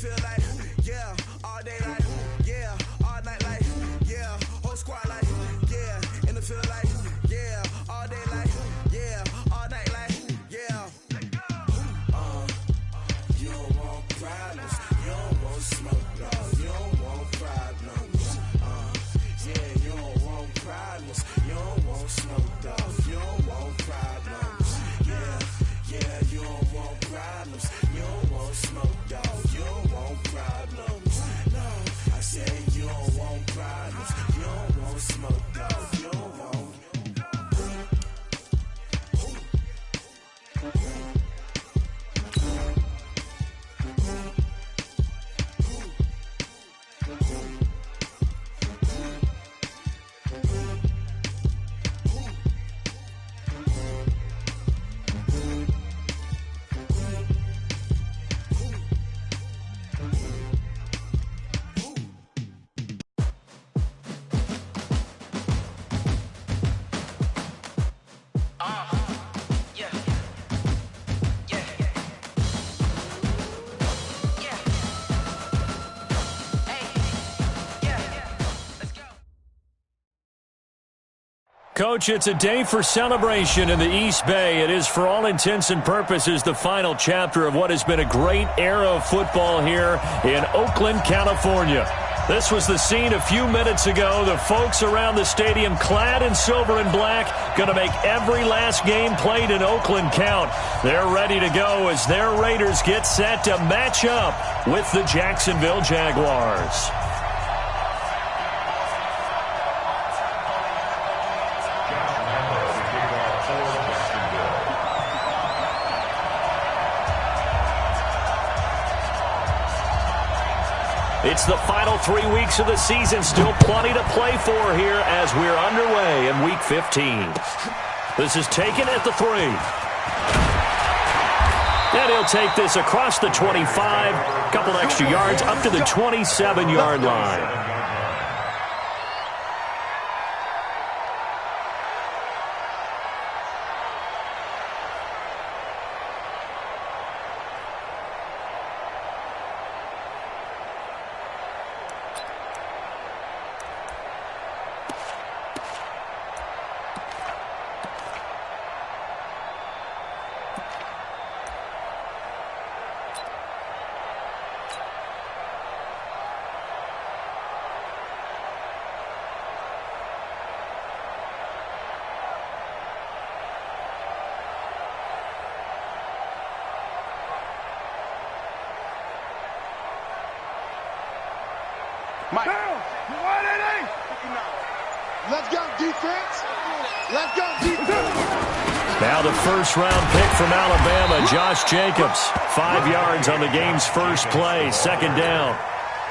feel like, yeah, all day like, yeah, all night like, yeah, whole squad like, yeah, in the field like, yeah, all day like, yeah, all night like, yeah. You don't want problems, you don't want smoke, dog, you don't want problems. Yeah, you don't want problems, you don't want smoke, dog, you don't want problems. Yeah, you don't want problems, you don't want smoke, dog, you don't want problems. No, I said you don't want problems, you don't want smoke, dog, you don't want. Coach, it's a day for celebration in the East Bay. It is, for all intents and purposes, the final chapter of what has been a great era of football here in Oakland, California. This was the scene a few minutes ago. The folks around the stadium clad in silver and black, going to make every last game played in Oakland count. They're ready to go as their Raiders get set to match up with the Jacksonville Jaguars. It's the final 3 weeks of the season. Still plenty to play for here as we're underway in Week 15. This is taken at the 3. And he'll take this across the 25. Couple extra yards up to the 27-yard line. Mike. Let's go, defense. Let's go, defense. Now the first-round pick from Alabama, Josh Jacobs. 5 yards on the game's first play, second down.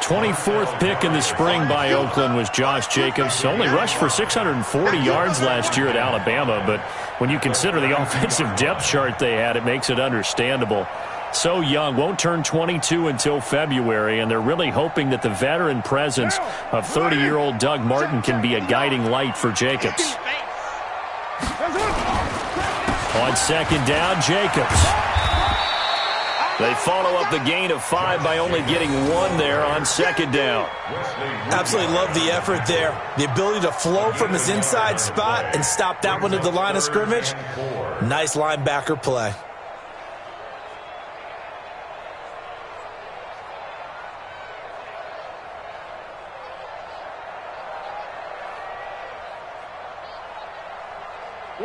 24th pick in the spring by Oakland was Josh Jacobs. Only rushed for 640 yards last year at Alabama, but when you consider the offensive depth chart they had, it makes it understandable. So young, won't turn 22 until February, and they're really hoping that the veteran presence of 30-year-old Doug Martin can be a guiding light for Jacobs. On second down, Jacobs. They follow up the gain of 5 by only getting 1 there on second down. Absolutely love the effort there. The ability to flow from his inside spot and stop that one at the line of scrimmage. Nice linebacker play.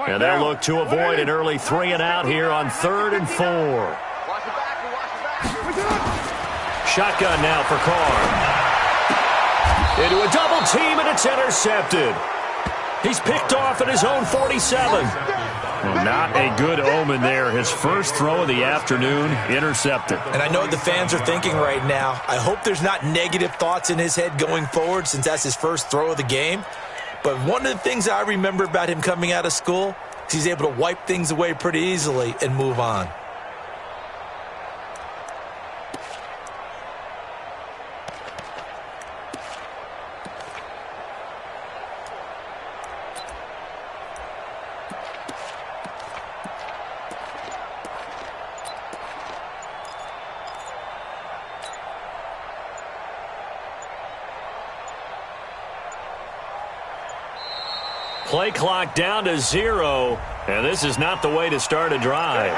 And they'll look to avoid an early 3 and out here on 3rd and 4. Shotgun now for Carr. Into a double team, and it's intercepted. He's picked off at his own 47. Well, not a good omen there. His first throw of the afternoon, intercepted. And I know what the fans are thinking right now. I hope there's not negative thoughts in his head going forward since that's his first throw of the game. But one of the things I remember about him coming out of school is he's able to wipe things away pretty easily and move on. play clock down to 0, and this is not the way to start a drive.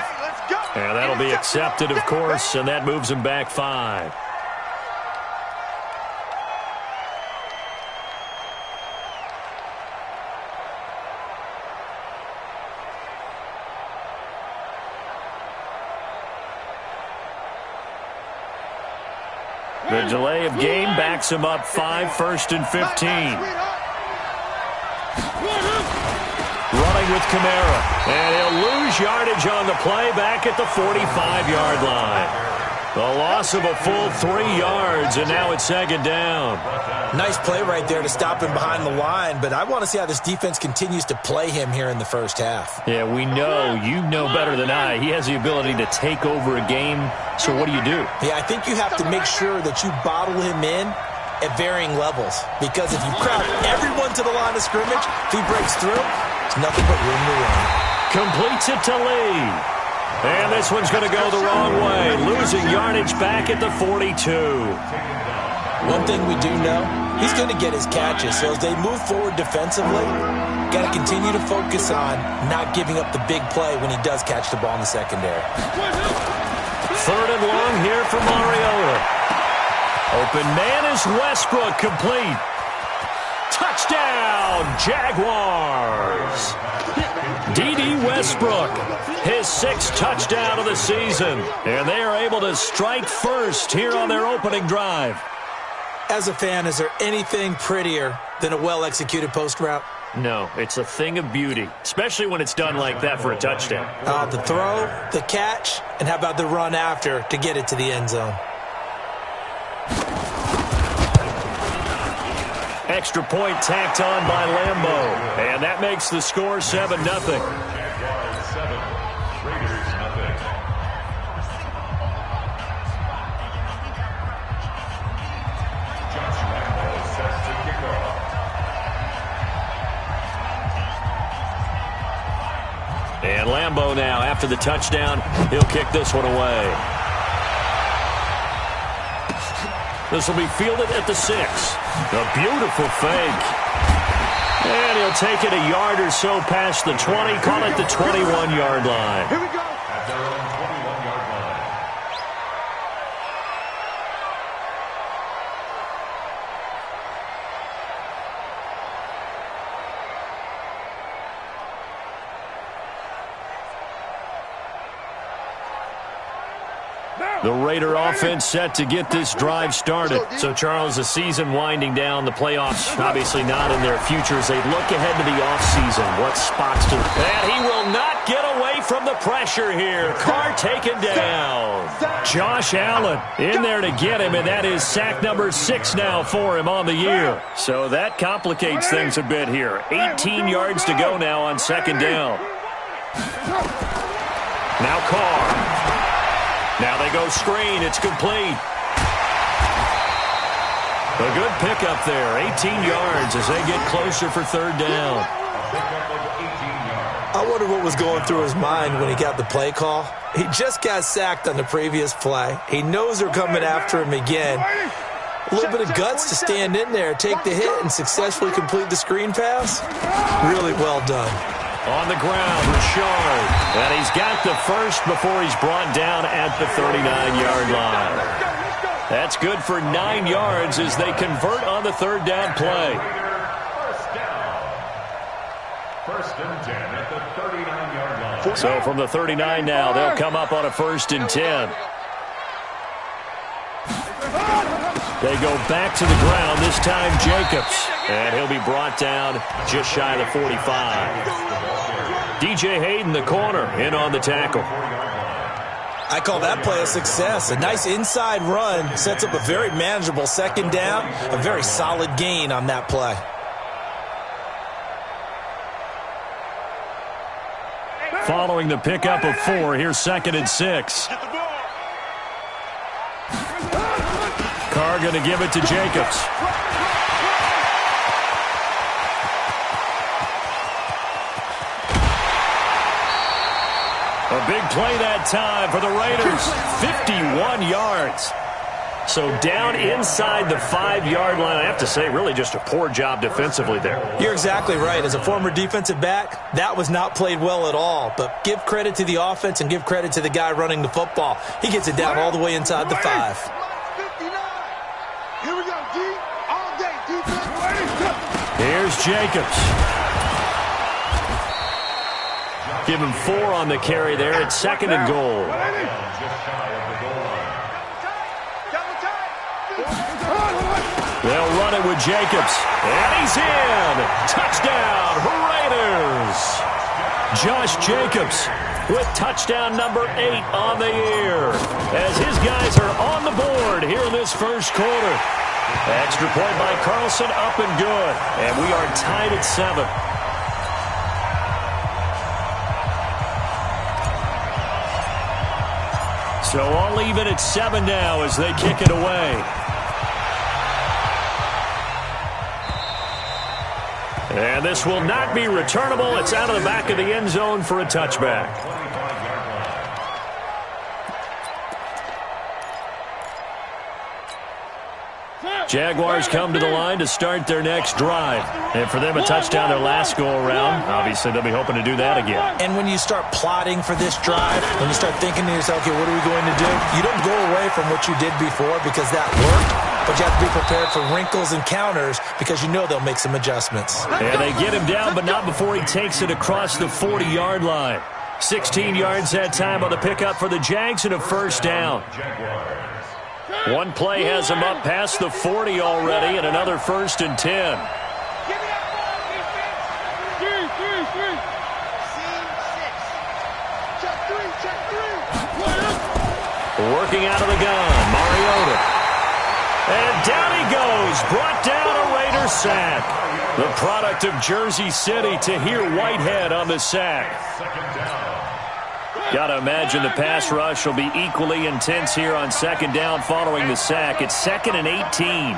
And that'll be accepted, of course, and that moves them back 5. The delay of game backs him up 5, 1st and 15. Running with Kamara, and he'll lose yardage on the play back at the 45-yard line. The loss of a full 3 yards, and now it's 2nd down. Nice play right there to stop him behind the line, but I want to see how this defense continues to play him here in the first half. Yeah, we know. You know better than I. He has the ability to take over a game, so what do? Yeah, I think you have to make sure that you bottle him in at varying levels, because if you crowd everyone to the line of scrimmage, if he breaks through, it's nothing but room to run. Completes it to Lee. And this one's going to go the wrong way, losing yardage back at the 42. One thing we do know, he's going to get his catches. So as they move forward defensively, got to continue to focus on not giving up the big play when he does catch the ball in the secondary. 3rd and long here for Mariota. Open man is Westbrook, complete. Touchdown, Jaguars. D.D. Westbrook, his 6th touchdown of the season. And they are able to strike first here on their opening drive. As a fan, is there anything prettier than a well-executed post route? No, it's a thing of beauty, especially when it's done like that for a touchdown. The throw, the catch, and how about the run after to get it to the end zone? Extra point tacked on by Lambeau, and that makes the score 7-0. And Lambeau now, after the touchdown, he'll kick this one away. This will be fielded at the 6. A beautiful fake. And he'll take it a yard or so past the 20, call it the 21-yard line. Here we go. At their own 21-yard line. The Raider offense set to get this drive started. So, Charles, the season winding down, the playoffs obviously not in their future as they look ahead to the offseason. What spots to... And he will not get away from the pressure here. Carr taken down. Josh Allen in there to get him, and that is sack number 6 now for him on the year. So that complicates things a bit here. 18 yards to go now on 2nd down. Now Carr. Now they go screen. It's complete. A good pickup there. 18 yards as they get closer for 3rd down. I wonder what was going through his mind when he got the play call. He just got sacked on the previous play. He knows they're coming after him again. A little bit of guts to stand in there, take the hit, and successfully complete the screen pass. Really well done. On the ground, Richard. And he's got the first before he's brought down at the 39-yard line. That's good for 9 yards as they convert on the 3rd down play. First and 10 at the 39-yard line. So from the 39 now, they'll come up on a 1st and 10. They go back to the ground, this time Jacobs. And he'll be brought down just shy of the 45. DJ Hayden, the corner, in on the tackle. I call that play a success. A nice inside run sets up a very manageable 2nd down. A very solid gain on that play. Following the pickup of 4, here's 2nd and 6. Carr going to give it to Jacobs. A big play that time for the Raiders. 51 yards. So down inside the 5-yard line. I have to say, really just a poor job defensively there. You're exactly right. As a former defensive back, that was not played well at all. But give credit to the offense and give credit to the guy running the football. He gets it down all the way inside the 5. Here we go, D. All day, defense. Here's Jacobs. Give him 4 on the carry there. It's 2nd and goal. They'll run it with Jacobs. And he's in. Touchdown, Raiders. Josh Jacobs with touchdown number 8 on the year. As his guys are on the board here in this first quarter. Extra point by Carlson, up and good. And we are tied at 7. So all even at 7 now as they kick it away. And this will not be returnable. It's out of the back of the end zone for a touchback. Jaguars come to the line to start their next drive. And for them, a touchdown their last go-around. Obviously, they'll be hoping to do that again. And when you start plotting for this drive, when you start thinking to yourself, okay, what are we going to do? You don't go away from what you did before because that worked, but you have to be prepared for wrinkles and counters because you know they'll make some adjustments. And they get him down, but not before he takes it across the 40-yard line. 16 yards that time on the pickup for the Jags and a first down. One play has him up past the 40 already, and another 1st and 10. Working out of the gun, Mariota. And down he goes, brought down a Raiders sack. The product of Jersey City, Tahir Whitehead on the sack. Got to imagine the pass rush will be equally intense here on 2nd down following the sack. It's 2nd and 18.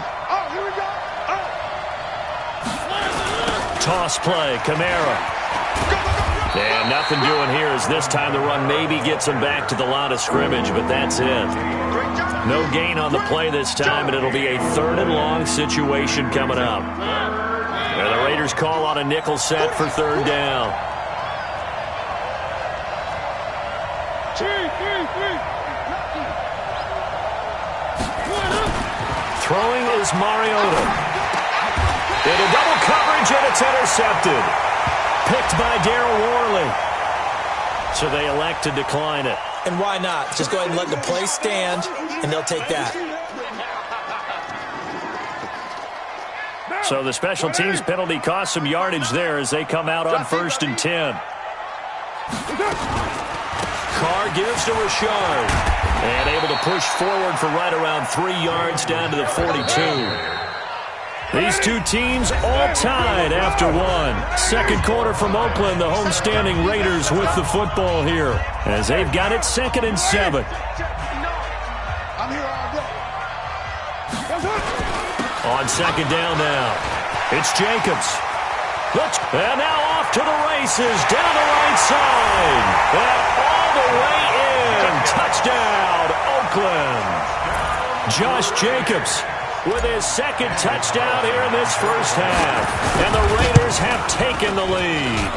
Toss play, Kamara. And nothing doing here as this time the run maybe gets him back to the line of scrimmage, but that's it. No gain on the play this time, and it'll be a 3rd and long situation coming up. And the Raiders call on a nickel set for 3rd down. Throwing is Mariota. Into double coverage, and it's intercepted. Picked by Darryl Worley. So they elect to decline it. And why not? Just go ahead and let the play stand, and they'll take that. So the special teams penalty cost some yardage there as they come out on 1st and 10. Carr gives to Richard. And able to push forward for right around 3 yards down to the 42. These two teams all tied after 1. 2nd quarter from Oakland, the homestanding Raiders with the football here as they've got it 2nd and 7. On 2nd down now, it's Jacobs. And now off to the races, down the right side. And all the way in. Touchdown, Oakland. Josh Jacobs with his 2nd touchdown here in this first half. And the Raiders have taken the lead.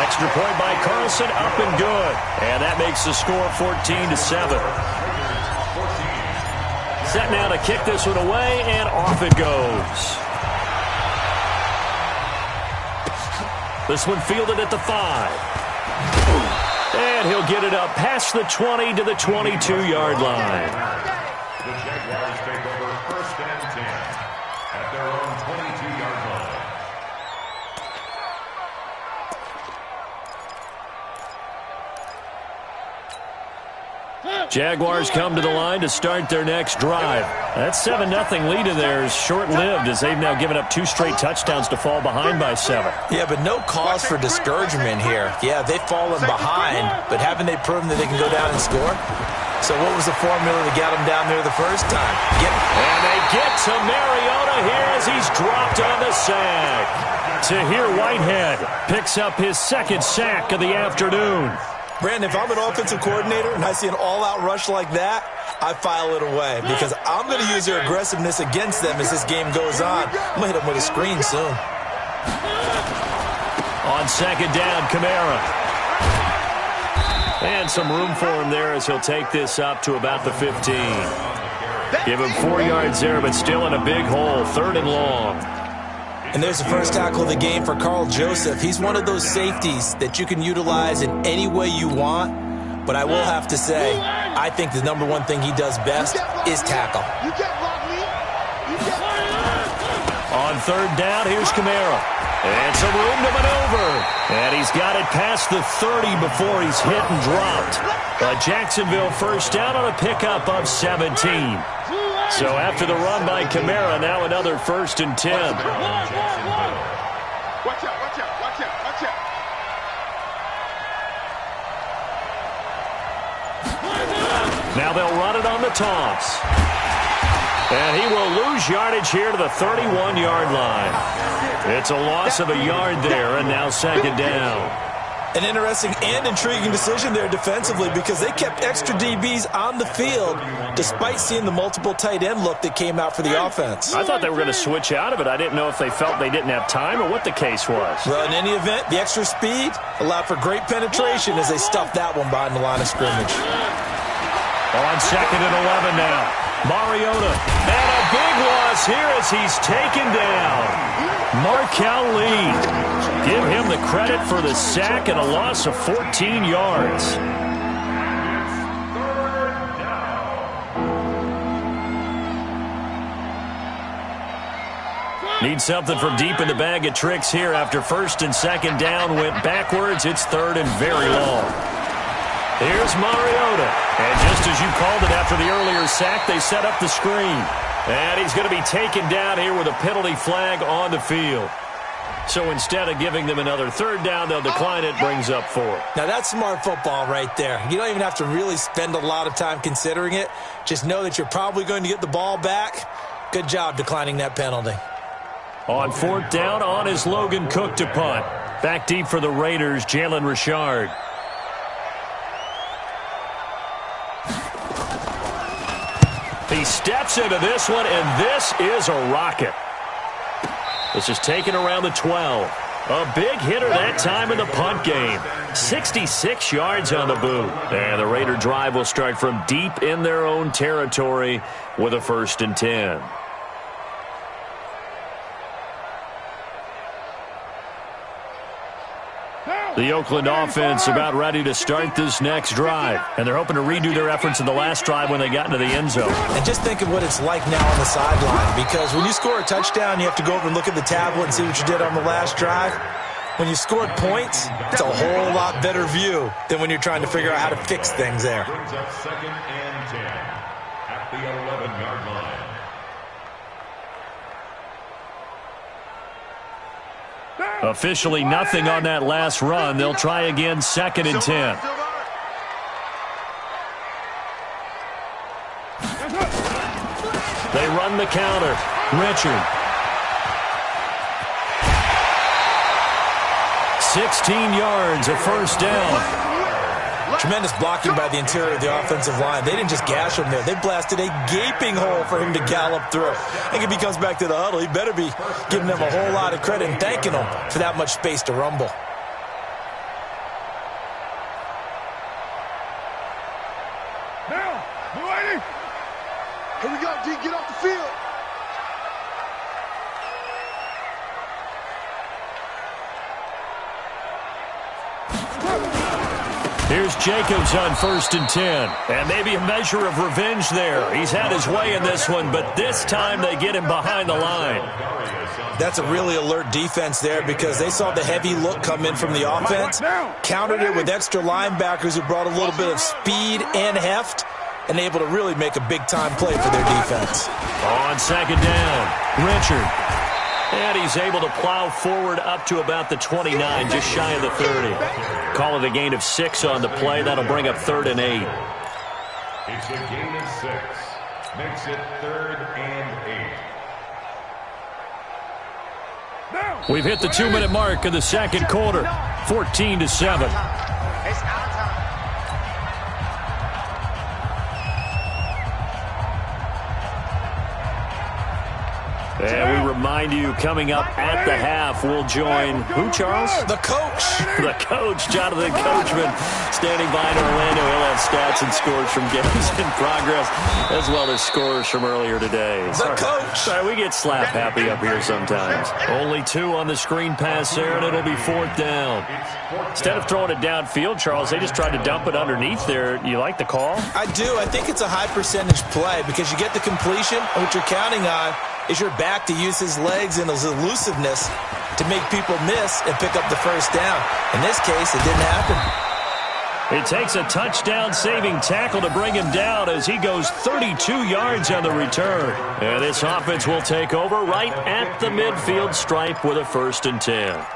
Extra point by Carlson, up and good. And that makes the score 14-7. Set now to kick this one away, and off it goes. This one fielded at the 5. And he'll get it up past the 20 to the 22-yard line. The Jaguars take over 1st and 10 at their own 22-yard line. Jaguars come to the line to start their next drive. That 7-0 lead in there is short-lived as they've now given up 2 straight touchdowns to fall behind by 7. Yeah, but no cause for discouragement here. Yeah, they've fallen behind, but haven't they proven that they can go down and score? So what was the formula that got them down there the first time? And they get to Mariota here as he's dropped on the sack. Tahir Whitehead picks up his 2nd sack of the afternoon. Brandon, if I'm an offensive coordinator and I see an all-out rush like that, I file it away because I'm going to use their aggressiveness against them as this game goes on. I'm going to hit them with a screen soon. On second down, Kamara. And some room for him there as he'll take this up to about the 15. Give him 4 yards there, but still in a big hole, 3rd and long. And there's the first tackle of the game for Carl Joseph. He's one of those safeties that you can utilize in any way you want. But I will have to say, I think the number one thing he does best is tackle. You can't block me. You can't. On 3rd down, here's Kamara. And some room to maneuver. And he's got it past the 30 before he's hit and dropped. A Jacksonville first down on a pickup of 17. So after the run by Kamara, now another 1st and 10. Watch out, watch out, watch out, watch out. Now they'll run it on the toss. And he will lose yardage here to the 31-yard line. It's a loss of a yard there, and now 2nd down. An interesting and intriguing decision there defensively because they kept extra DBs on the field despite seeing the multiple tight end look that came out for the offense. I thought they were going to switch out of it. I didn't know if they felt they didn't have time or what the case was. Well, in any event, the extra speed allowed for great penetration as they stuffed that one behind the line of scrimmage. On 2nd and 11 now. Mariota. And a big loss here as he's taken down. Markel Lee. Give him the credit for the sack and a loss of 14 yards. Need something from deep in the bag of tricks here after 1st and 2nd down went backwards. It's 3rd and very long. Here's Mariota. And just as you called it after the earlier sack, they set up the screen. And he's going to be taken down here with a penalty flag on the field. So instead of giving them another 3rd down, they'll decline it, brings up 4. Now that's smart football right there. You don't even have to really spend a lot of time considering it. Just know that you're probably going to get the ball back. Good job declining that penalty. On 4th down, on is Logan Cook to punt. Back deep for the Raiders, Jalen Richard. He steps into this one, and this is a rocket. This is taken around the 12. A big hitter that time in the punt game. 66 yards on the boot. And the Raider drive will start from deep in their own territory with a 1st and 10. The Oakland offense about ready to start this next drive. And they're hoping to redo their efforts in the last drive when they got into the end zone. And just think of what it's like now on the sideline. Because when you score a touchdown, you have to go over and look at the tablet and see what you did on the last drive. When you scored points, it's a whole lot better view than when you're trying to figure out how to fix things there. Brings up 2nd and 10 at the 11-yard line. Officially nothing on that last run. They'll try again 2nd and 10. They run the counter. Richard. 16 yards, a 1st down. Tremendous blocking by the interior of the offensive line. They didn't just gash him there. They blasted a gaping hole for him to gallop through. I think if he comes back to the huddle, he better be giving them a whole lot of credit and thanking them for that much space to rumble. Now, waiting. Here we go, D. Get off the field. Here's Jacobs on 1st and 10. And maybe a measure of revenge there. He's had his way in this one, but this time they get him behind the line. That's a really alert defense there because they saw the heavy look come in from the offense, countered it with extra linebackers who brought a little bit of speed and heft, and able to really make a big-time play for their defense. On 2nd down, Richard. And he's able to plow forward up to about the 29, just shy of the 30. Call it a gain of 6 on the play. That'll bring up 3rd and 8. It's a gain of 6. Makes it 3rd and 8. We've hit the 2-minute mark in the 2nd quarter. 14-7. remind you, coming up at the half, we'll join who, Charles? The coach. The coach, Jonathan Coachman, standing by in Orlando. He'll have stats and scores from games in progress, as well as scores from earlier today. The coach. Sorry, we get slap happy up here sometimes. Only 2 on the screen pass there, and it'll be 4th down. Instead of throwing it downfield, Charles, they just tried to dump it underneath there. You like the call? I do. I think it's a high percentage play because you get the completion, and what you're counting on is your back to use his legs and his elusiveness to make people miss and pick up the first down. In this case, it didn't happen. It takes a touchdown-saving tackle to bring him down as he goes 32 yards on the return. And this offense will take over right at the midfield stripe with a 1st and 10.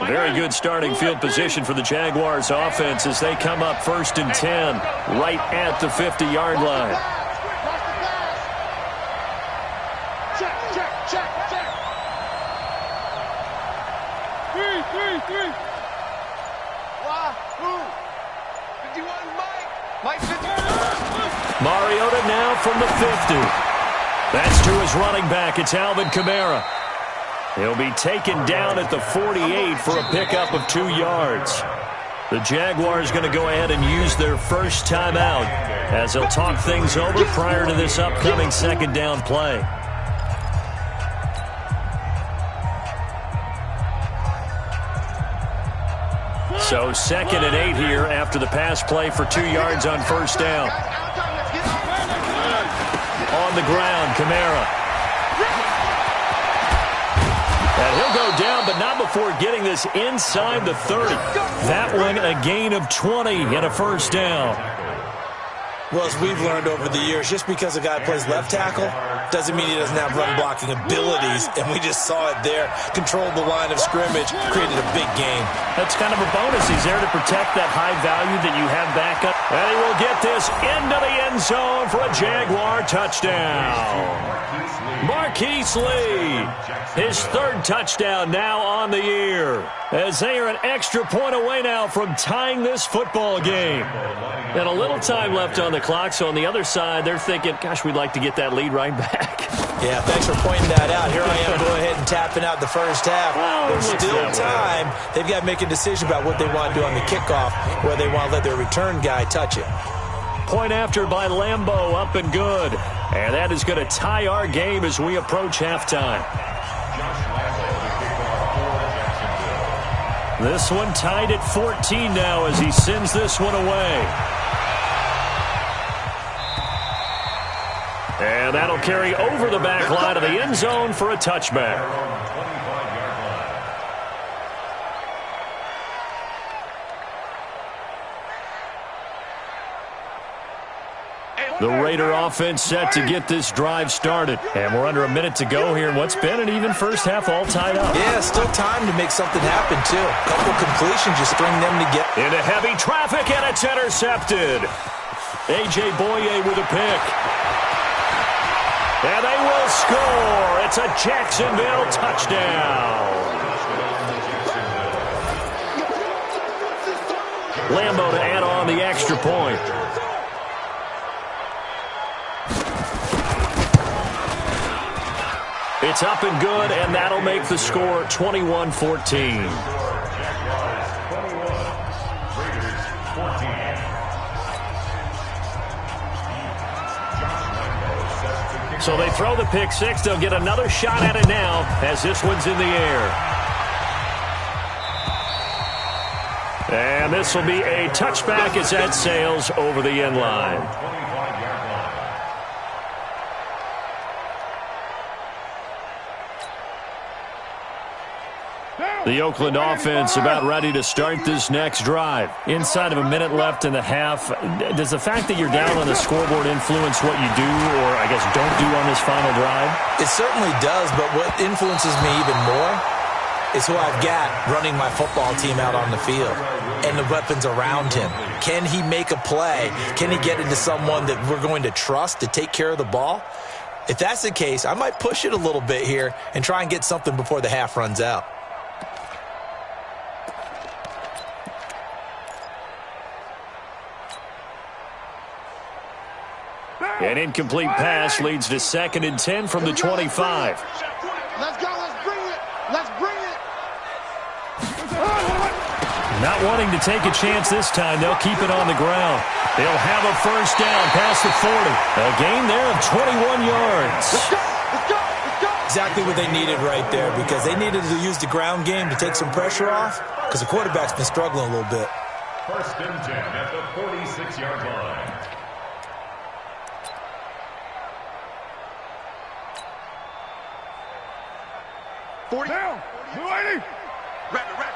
Very good starting field position for the Jaguars offense as they come up 1st and 10 right at the 50-yard line. Three. Wahoo! 51, Mike 50. Mariota now from the 50. That's to his running back. It's Alvin Kamara. He'll be taken down at the 48 for a pickup of 2 yards. The Jaguars going to go ahead and use their first timeout as they'll talk things over prior to this upcoming 2nd down play. So 2nd and 8 here after the pass play for 2 yards on 1st down. On the ground, Kamara. And he'll go down, but not before getting this inside the 30. That one a gain of 20 and a 1st down. Well, as we've learned over the years, just because a guy plays left tackle doesn't mean he doesn't have run-blocking abilities, and we just saw it there. Controlled the line of scrimmage, created a big gain. That's kind of a bonus. He's there to protect that high value that you have back up. And he will get this into the end zone for a Jaguar touchdown. Marquise Lee, his 3rd touchdown now on the year, as they are an extra point away now from tying this football game. And a little time left on the clock, so on the other side, they're thinking, gosh, we'd like to get that lead right back. Yeah, thanks for pointing that out. Here I am going ahead and tapping out the first half. Well, there's still time. They've got to make a decision about what they want to do on the kickoff, whether they want to let their return guy touch it. Point after by Lambeau, up and good. And that is going to tie our game as we approach halftime. This one tied at 14 now as he sends this one away. And that'll carry over the back line of the end zone for a touchback. The Raider offense set to get this drive started. And we're under a minute to go here in what's been an even first half all tied up. Yeah, still time to make something happen, too. A couple completions, just bring them together. Into heavy traffic, and it's intercepted. A.J. Boye with a pick. And they will score. It's a Jacksonville touchdown. Lambeau to add on the extra point. It's up and good, and that'll make the score 21-14. So they throw the pick six. They'll get another shot at it now as this one's in the air. And this will be a touchback as that sails over the end line. The Oakland offense about ready to start this next drive. Inside of a minute left in the half, does the fact that you're down on the scoreboard influence what you do or, I guess, don't do on this final drive? It certainly does, but what influences me even more is who I've got running my football team out on the field and the weapons around him. Can he make a play? Can he get into someone that we're going to trust to take care of the ball? If that's the case, I might push it a little bit here and try and get something before the half runs out. An incomplete pass leads to 2nd and 10 from the 25. Let's go. Let's bring it. Let's bring it. Not wanting to take a chance this time, they'll keep it on the ground. They'll have a first down past the 40. A gain there of 21 yards. Let's go. Let's go. Let's go. Exactly what they needed right there, because they needed to use the ground game to take some pressure off, because the quarterback's been struggling a little bit. First and 10 at the 46-yard line. Down. 280. Rabbit.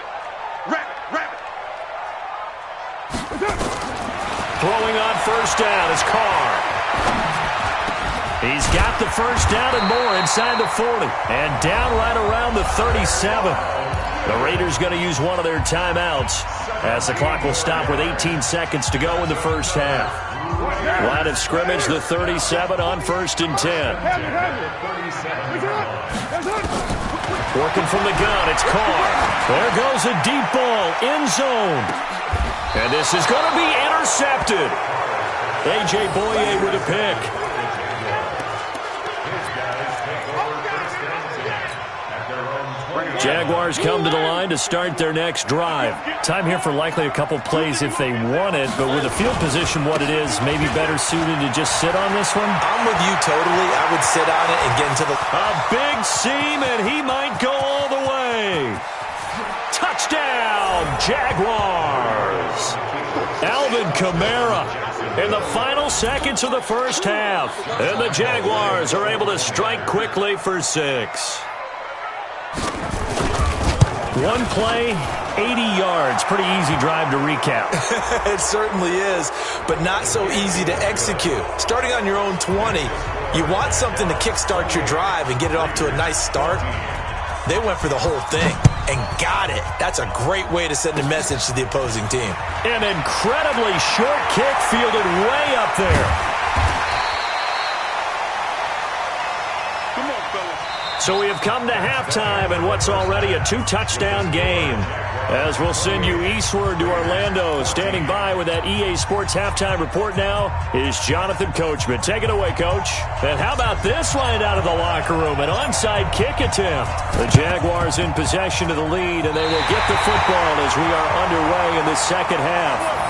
Throwing on first down is Carr. He's got the first down and more inside the 40. And down right around the 37. The Raiders going to use one of their timeouts as the clock will stop with 18 seconds to go in the first half. Line of scrimmage, the 37 on 1st and 10. Working from the gun, it's Carr. There goes a deep ball, end zone. And this is going to be intercepted. A.J. Boye with a pick. Jaguars come to the line to start their next drive. Time here for likely a couple plays if they want it, but with the field position what it is, maybe better suited to just sit on this one? I'm with you totally. I would sit on it and get into the... A big seam, and he might go all the way. Touchdown, Jaguars. Alvin Kamara in the final seconds of the first half. And the Jaguars are able to strike quickly for 6. One play, 80 yards. Pretty easy drive to recap. It certainly is, but not so easy to execute. Starting on your own 20, you want something to kickstart your drive and get it off to a nice start. They went for the whole thing and got it. That's a great way to send a message to the opposing team. An incredibly short kick fielded way up there. So we have come to halftime in what's already a 2-touchdown game. As we'll send you eastward to Orlando. Standing by with that EA Sports halftime report now is Jonathan Coachman. Take it away, Coach. And how about this right out of the locker room? An onside kick attempt. The Jaguars in possession of the lead, and they will get the football as we are underway in the second half.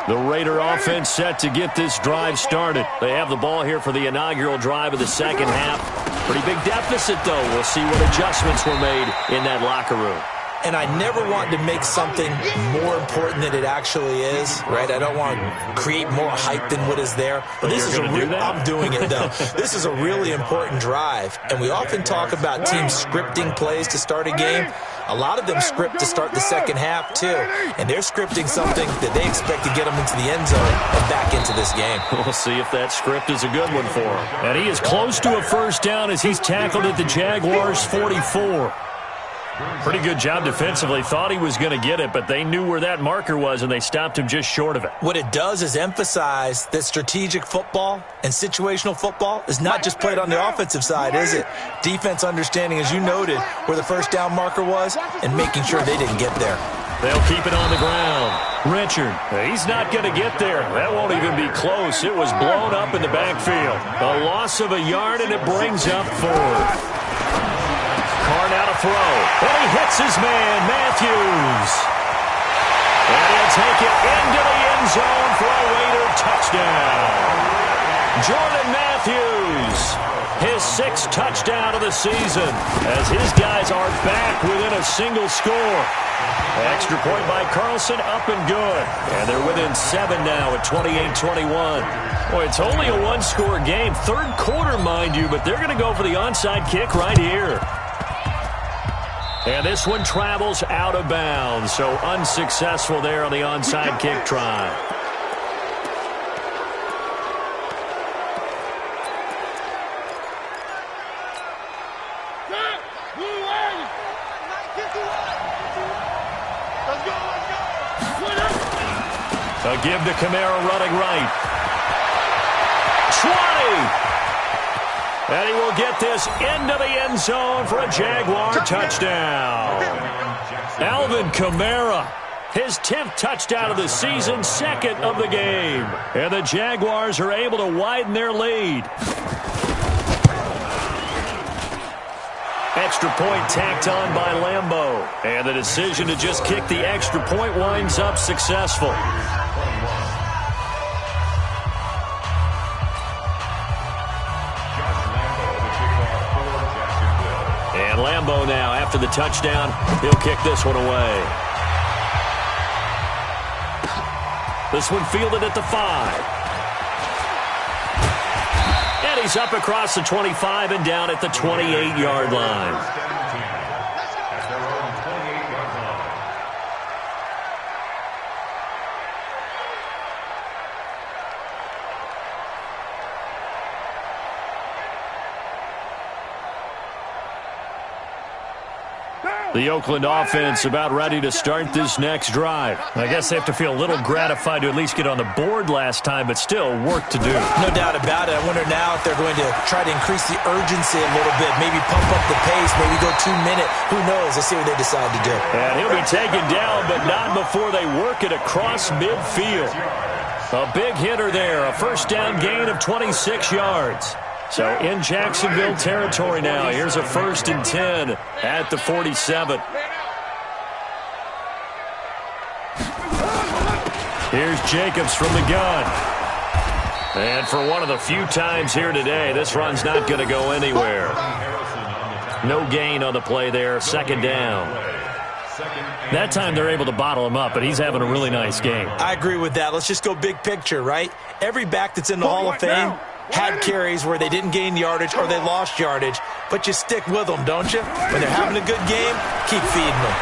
The Raider offense set to get this drive started. They have the ball here for the inaugural drive of the second half. Pretty big deficit, though. We'll see what adjustments were made in that locker room. And I never want to make something more important than it actually is, right? I don't want to create more hype than what is there. But this is I'm doing it, though. This is a really important drive. And we often talk about teams scripting plays to start a game. A lot of them script to start the second half, too. And they're scripting something that they expect to get them into the end zone and back into this game. We'll see if that script is a good one for him. And he is close to a first down as he's tackled at the Jaguars' 44. Pretty good job defensively. Thought he was going to get it, but they knew where that marker was, and they stopped him just short of it. What it does is emphasize that strategic football and situational football is not just played on the offensive side, is it? Defense understanding, as you noted, where the first down marker was and making sure they didn't get there. They'll keep it on the ground. Richard, he's not going to get there. That won't even be close. It was blown up in the backfield. A loss of a yard, and it brings up 4th. Carr now to throw, and he hits his man, Matthews. And he'll take it into the end zone for a Raider touchdown. Jordan Matthews, his 6th touchdown of the season, as his guys are back within a single score. Extra point by Carlson, up and good. And they're within 7 now at 28-21. Boy, it's only a one-score game. Third quarter, mind you, but they're going to go for the onside kick right here. And this one travels out of bounds, so unsuccessful there on the onside kick try. A give to Kamara running right. 20! And he will get this into the end zone for a Jaguar touchdown. Alvin Kamara, his 10th touchdown of the season, 2nd of the game. And the Jaguars are able to widen their lead. Extra point tacked on by Lambeau. And the decision to just kick the extra point winds up successful. And Lambeau now, after the touchdown, he'll kick this one away. This one fielded at the 5. And he's up across the 25 and down at the 28-yard line. The Oakland offense about ready to start this next drive. I guess they have to feel a little gratified to at least get on the board last time, but still work to do. No doubt about it. I wonder now if they're going to try to increase the urgency a little bit, maybe pump up the pace, maybe go 2-minute. Who knows? Let's see what they decide to do. And he'll be taken down, but not before they work it across midfield. A big hitter there, a first down gain of 26 yards. So in Jacksonville territory now. Here's a 1st and 10 at the 47. Here's Jacobs from the gun. And for one of the few times here today, this run's not going to go anywhere. No gain on the play there, 2nd down. That time they're able to bottle him up, but he's having a really nice game. I agree with that. Let's just go big picture, right? Every back that's in the Hall of Fame had carries where they didn't gain yardage or they lost yardage, but you stick with them, don't you? When they're having a good game, keep feeding them.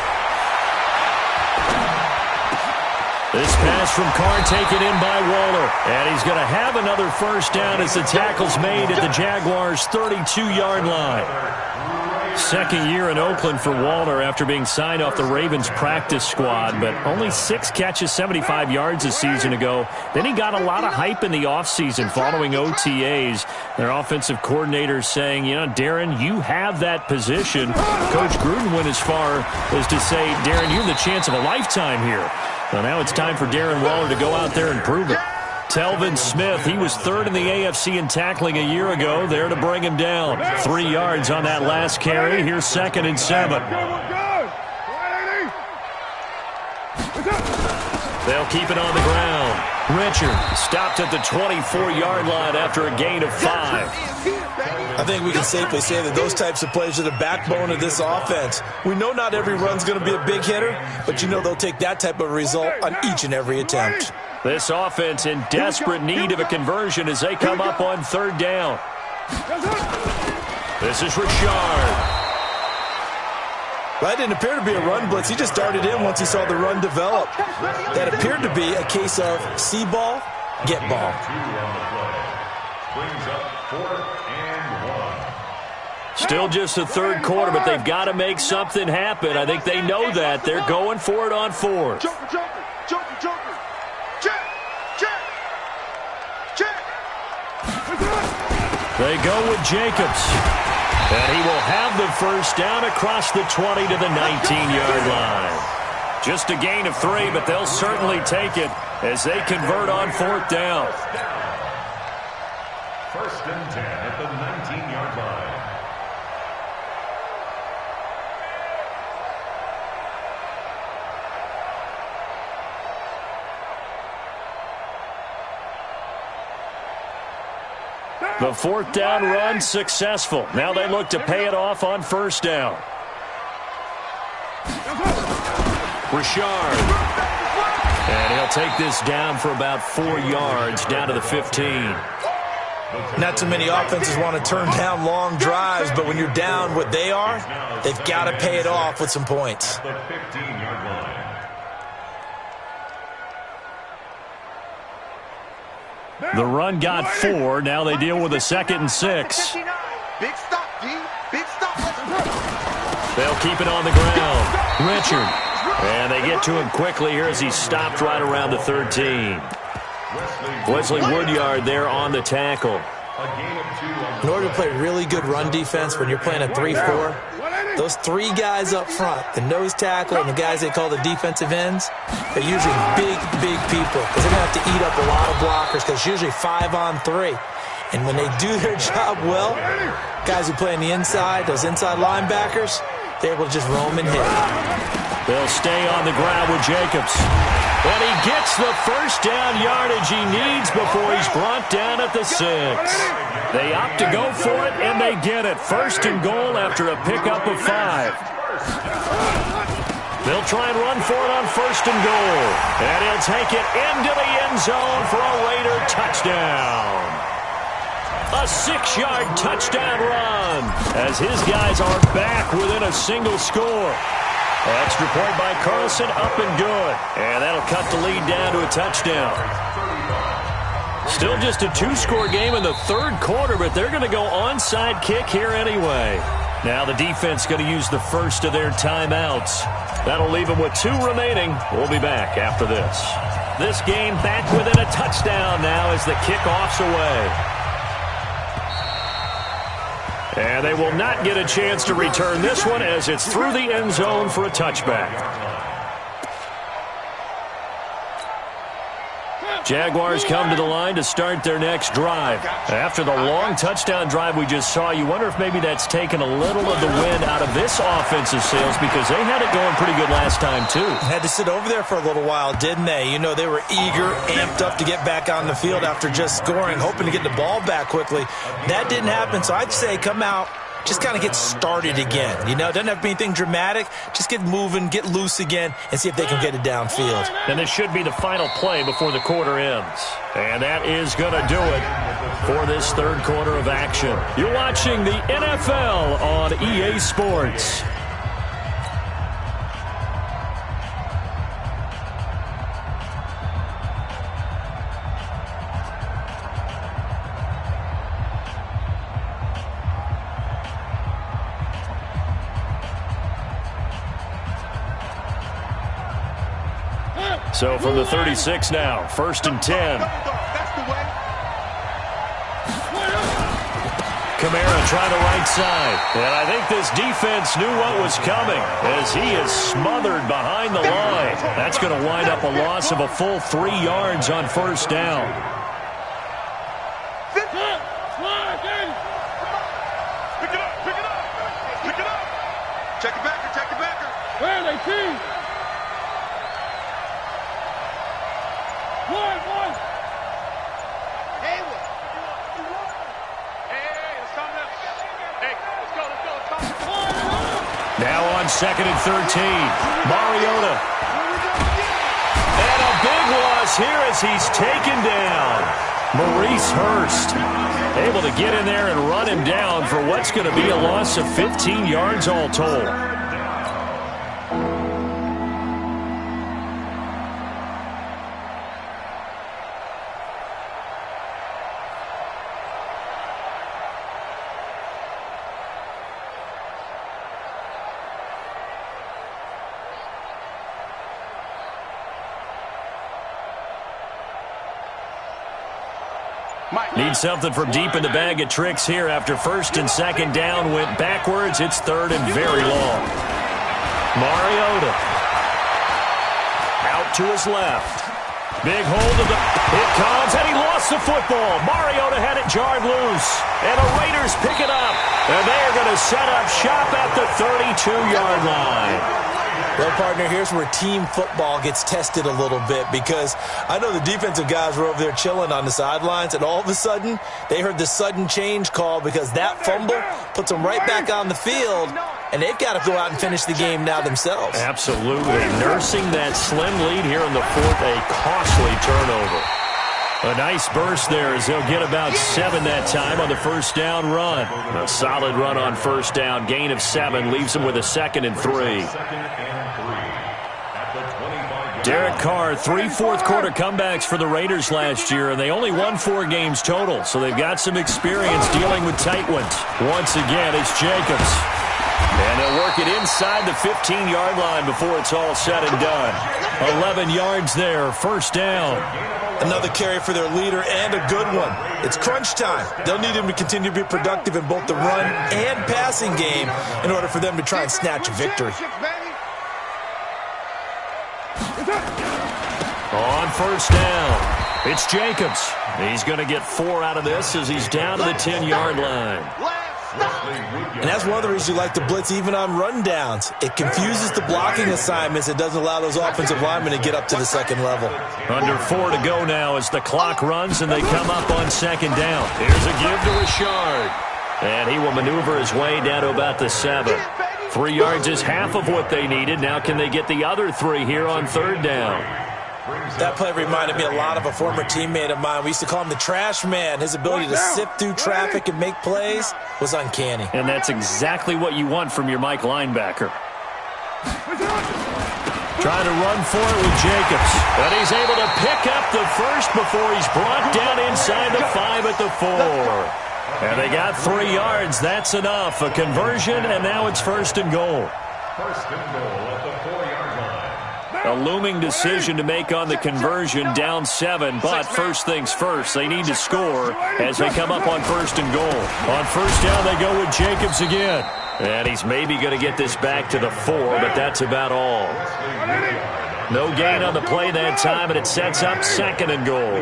This pass from Carr taken in by Waller, and he's going to have another first down as the tackle's made at the Jaguars' 32-yard line. 2nd year in Oakland for Waller after being signed off the Ravens practice squad, but only 6 catches, 75 yards a season ago. Then he got a lot of hype in the offseason following OTAs. Their offensive coordinators saying, you know, Darren, you have that position. Coach Gruden went as far as to say, Darren, you have the chance of a lifetime here. Well, now it's time for Darren Waller to go out there and prove it. Telvin Smith, he was 3rd in the AFC in tackling a year ago, there to bring him down. 3 yards on that last carry. Here's 2nd and 7. They'll keep it on the ground. Richard stopped at the 24-yard line after a gain of 5. I think we can safely say that those types of plays are the backbone of this offense. We know not every run's going to be a big hitter, but you know they'll take that type of result on each and every attempt. This offense in desperate need of a conversion as they come up on 3rd down. This is Richard. That didn't appear to be a run blitz. He just darted in once he saw the run develop. That appeared to be a case of see ball, get ball. Brings up 4th and 1. Still just the 3rd quarter, but they've got to make something happen. I think they know that. They're going for it on 4th. Joker. Check. They go with Jacobs. And he will have the first down across the 20 to the 19-yard line. Just a gain of 3, but they'll certainly take it as they convert on 4th down. 1st and 10 at the 19-yard line. The 4th down run successful. Now they look to pay it off on 1st down. Richard. And he'll take this down for about 4 yards down to the 15. Not too many offenses want to turn down long drives, but when you're down what they are, they've got to pay it off with some points. The 15-yard line. The run got 4. Now they deal with a 2nd and 6. Big stop, D. Big stop. They'll keep it on the ground. Richard. And they get to him quickly here as he stopped right around the 13. Wesley Woodyard there on the tackle. A gain of 2 on In order to play really good run defense when you're playing a 3-4, those 3 guys up front, the nose tackle and the guys they call the defensive ends, they're usually big, big people because they're going to have to eat up a lot of blockers because it's usually 5 on 3. And when they do their job well, guys who play on the inside, those inside linebackers, they're able to just roam and hit. They'll stay on the ground with Jacobs. And he gets the first down yardage he needs before he's brought down at the 6. They opt to go for it, and they get it. First and goal after a pickup of 5. They'll try and run for it on first and goal. And he'll take it into the end zone for a Raider touchdown. A 6-yard touchdown run as his guys are back within a single score. Extra point by Carlson, up and good. And that'll cut the lead down to a touchdown. Still just a 2-score game in the third quarter, but they're going to go onside kick here anyway. Now the defense going to use the first of their timeouts. That'll leave them with 2 remaining. We'll be back after this. This game back within a touchdown now as the kickoff's away. And they will not get a chance to return this one as it's through the end zone for a touchback. Jaguars come to the line to start their next drive. After the long touchdown drive we just saw, you wonder if maybe that's taken a little of the wind out of this offensive sails because they had it going pretty good last time too. Had to sit over there for a little while, didn't they? You know, they were eager, amped up to get back on the field after just scoring, hoping to get the ball back quickly. That didn't happen, so I'd say come out, just kind of get started again. You know, it doesn't have to be anything dramatic. Just get moving, get loose again, and see if they can get it downfield. And this should be the final play before the quarter ends. And that is going to do it for this third quarter of action. You're watching the NFL on EA Sports. So from the 36 now, 1st and 10. Kamara trying the right side. And I think this defense knew what was coming as he is smothered behind the line. That's going to wind up a loss of a full 3 yards on first down. Pick it up. Check it backer. Where are they, team? One. Hey, let's come now. Hey, let's go. Now on 2nd and 13, Mariota. And a big loss here as he's taken down. Maurice Hurst able to get in there and run him down for what's going to be a loss of 15 yards all told. Need something from deep in the bag of tricks here after 1st and 2nd down went backwards. It's 3rd and very long. Mariota out to his left. Big hold of the... It comes, and he lost the football. Mariota had it jarred loose. And the Raiders pick it up. And they are going to set up shop at the 32-yard line. Well, partner, here's where team football gets tested a little bit because I know the defensive guys were over there chilling on the sidelines, and all of a sudden, they heard the sudden change call because that fumble puts them right back on the field, and they've got to go out and finish the game now themselves. Absolutely. Nursing that slim lead here in the 4th, a costly turnover. A nice burst there as they'll get about 7 that time on the first down run. A solid run on first down. Gain of 7 leaves them with a 2nd and 3. Derek Carr, 3 fourth-quarter comebacks for the Raiders last year, and they only won 4 games total, so they've got some experience dealing with tight ones. Once again, it's Jacobs. And they'll work it inside the 15-yard line before it's all said and done. 11 yards there, first down. Another carry for their leader and a good one. It's crunch time. They'll need him to continue to be productive in both the run and passing game in order for them to try and snatch a victory. On first down, it's Jacobs. He's going to get 4 out of this as he's down to the 10-yard line. And that's one of the reasons you like to blitz even on rundowns. It confuses the blocking assignments. It doesn't allow those offensive linemen to get up to the second level. Under 4 to go now as the clock runs and they come up on second down. Here's a give to Richard. And he will maneuver his way down to about the 7. 3 yards is half of what they needed. Now can they get the other 3 here on third down? That play reminded me a lot of a former teammate of mine. We used to call him the trash man. His ability to sift through traffic and make plays was uncanny. And that's exactly what you want from your Mike linebacker. Trying to run for it with Jacobs. But he's able to pick up the first before he's brought down inside the 5 at the 4. And they got 3 yards. That's enough. A conversion, and now it's first and goal. First and goal at the 4-yard line. A looming decision to make on the conversion, down 7, but first things first, they need to score as they come up on first and goal. On first down, they go with Jacobs again. And he's maybe going to get this back to the 4, but that's about all. No gain on the play that time, and it sets up second and goal.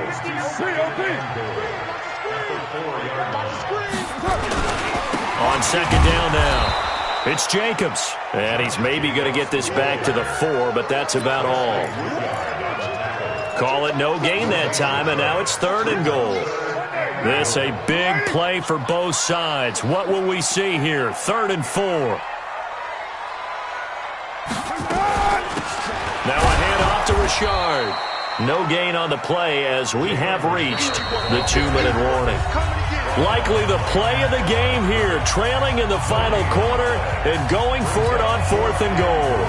On second down now. It's Jacobs, and he's maybe going to get this back to the 4, but that's about all. Call it no gain that time, and now it's third and goal. This a big play for both sides. What will we see here? Third and 4. Now a handoff to Richard. No gain on the play as we have reached the 2-minute warning. Likely the play of the game here, trailing in the final quarter and going for it on fourth and goal.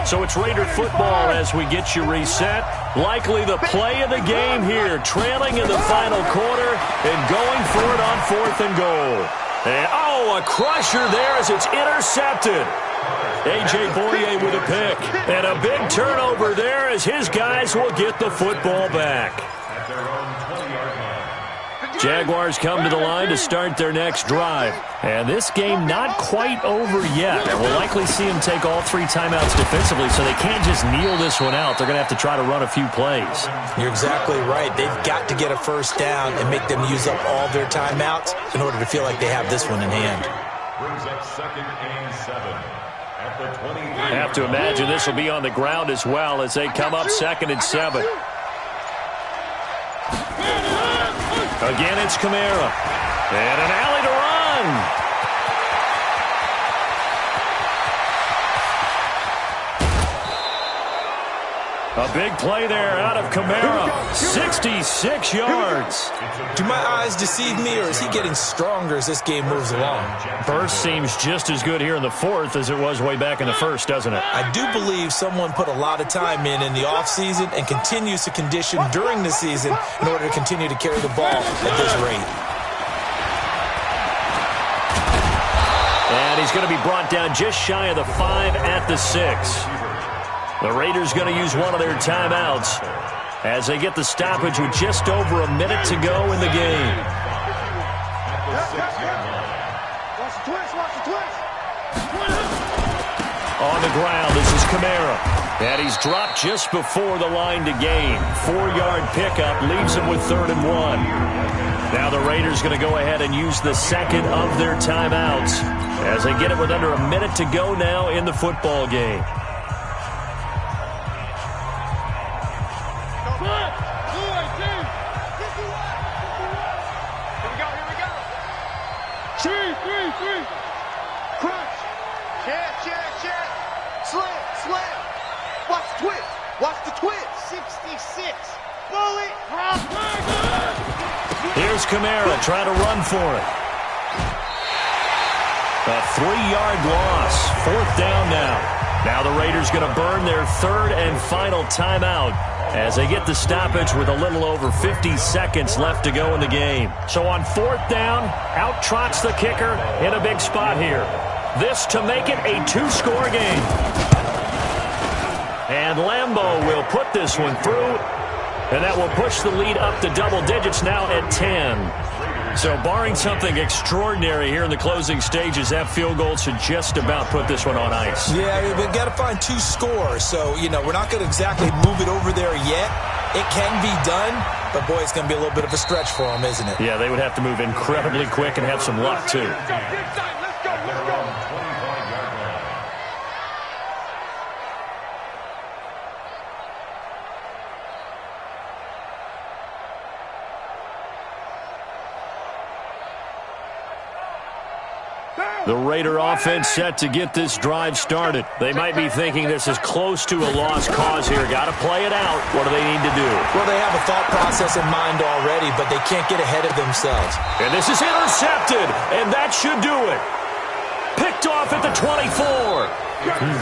So it's Raider football as we get you reset. Likely the play of the game here, trailing in the final quarter and going for it on fourth and goal. And, a crusher there as it's intercepted. A.J. Boye with a pick. And a big turnover there as his guys will get the football back. At their own 20-yard line. Jaguars come to the line to start their next drive. And this game not quite over yet. And we'll likely see them take all 3 timeouts defensively, so they can't just kneel this one out. They're going to have to try to run a few plays. You're exactly right. They've got to get a first down and make them use up all their timeouts in order to feel like they have this one in hand. Brings up second and 7. At the 23. I have to imagine this will be on the ground as well as they come up second and 7. Again, it's Kamara. And an alley to run. A big play there out of Kamara. 66 yards. Do my eyes deceive me, or is he getting stronger as this game moves along? Burst seems just as good here in the 4th as it was way back in the 1st, doesn't it? I do believe someone put a lot of time in the offseason and continues to condition during the season in order to continue to carry the ball at this rate. And he's going to be brought down just shy of the 5 at the 6. The Raiders going to use one of their timeouts as they get the stoppage with just over a minute to go in the game. On the ground, this is Kamara. And he's dropped just before the line to gain. 4-yard pickup leaves him with 3rd and 1. Now the Raiders going to go ahead and use the second of their timeouts as they get it with under a minute to go now in the football game. Here's Kamara trying to run for it. A 3-yard loss. 4th down now. Now the Raiders going to burn their 3rd and final timeout as they get the stoppage with a little over 50 seconds left to go in the game. So on 4th down, out trots the kicker in a big spot here. This to make it a 2-score game. And Lambeau will put this one through, and that will push the lead up to double digits now at 10. So barring something extraordinary here in the closing stages, that field goal should just about put this one on ice. Yeah, we've got to find 2 scores. So, we're not going to exactly move it over there yet. It can be done, but, boy, it's going to be a little bit of a stretch for them, isn't it? Yeah, they would have to move incredibly quick and have some luck, too. The Raider offense set to get this drive started. They might be thinking this is close to a lost cause here. Got to play it out. What do they need to do? Well, they have a thought process in mind already, but they can't get ahead of themselves. And this is intercepted, and that should do it. Picked off at the 24.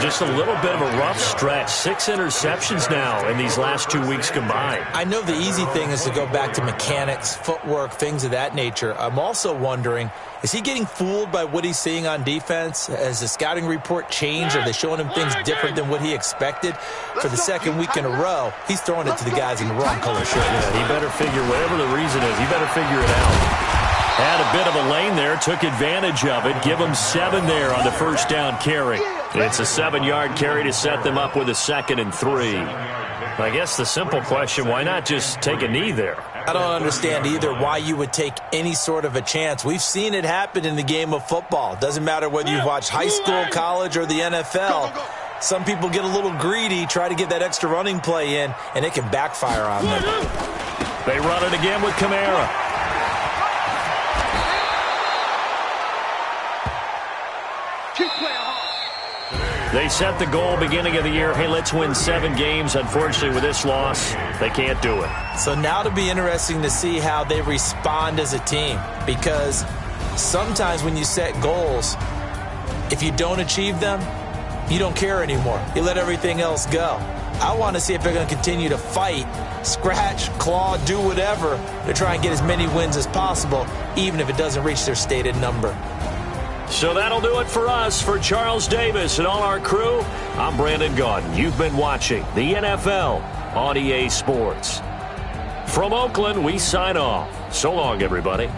Just a little bit of a rough stretch. 6 interceptions now in these last 2 weeks combined. I know the easy thing is to go back to mechanics, footwork, things of that nature. I'm also wondering, is he getting fooled by what he's seeing on defense? Has the scouting report changed? Are they showing him things different than what he expected? For the second week in a row, he's throwing it to the guys in the wrong color shirt. Yeah, he better figure, whatever the reason is, he better figure it out. Had a bit of a lane there, took advantage of it. Give him 7 there on the first down carry. It's a 7-yard carry to set them up with a 2nd and 3. I guess the simple question, why not just take a knee there? I don't understand either why you would take any sort of a chance. We've seen it happen in the game of football. Doesn't matter whether you've watched high school, college, or the NFL. Some people get a little greedy, try to get that extra running play in, and it can backfire on them. They run it again with Kamara. They set the goal beginning of the year. Hey, let's win 7 games. Unfortunately, with this loss, they can't do it. So now to be interesting to see how they respond as a team. Because sometimes when you set goals, if you don't achieve them, you don't care anymore. You let everything else go. I want to see if they're going to continue to fight, scratch, claw, do whatever to try and get as many wins as possible, even if it doesn't reach their stated number. So that'll do it for us. For Charles Davis and all our crew, I'm Brandon Gaudin. You've been watching the NFL on EA Sports. From Oakland, we sign off. So long, everybody.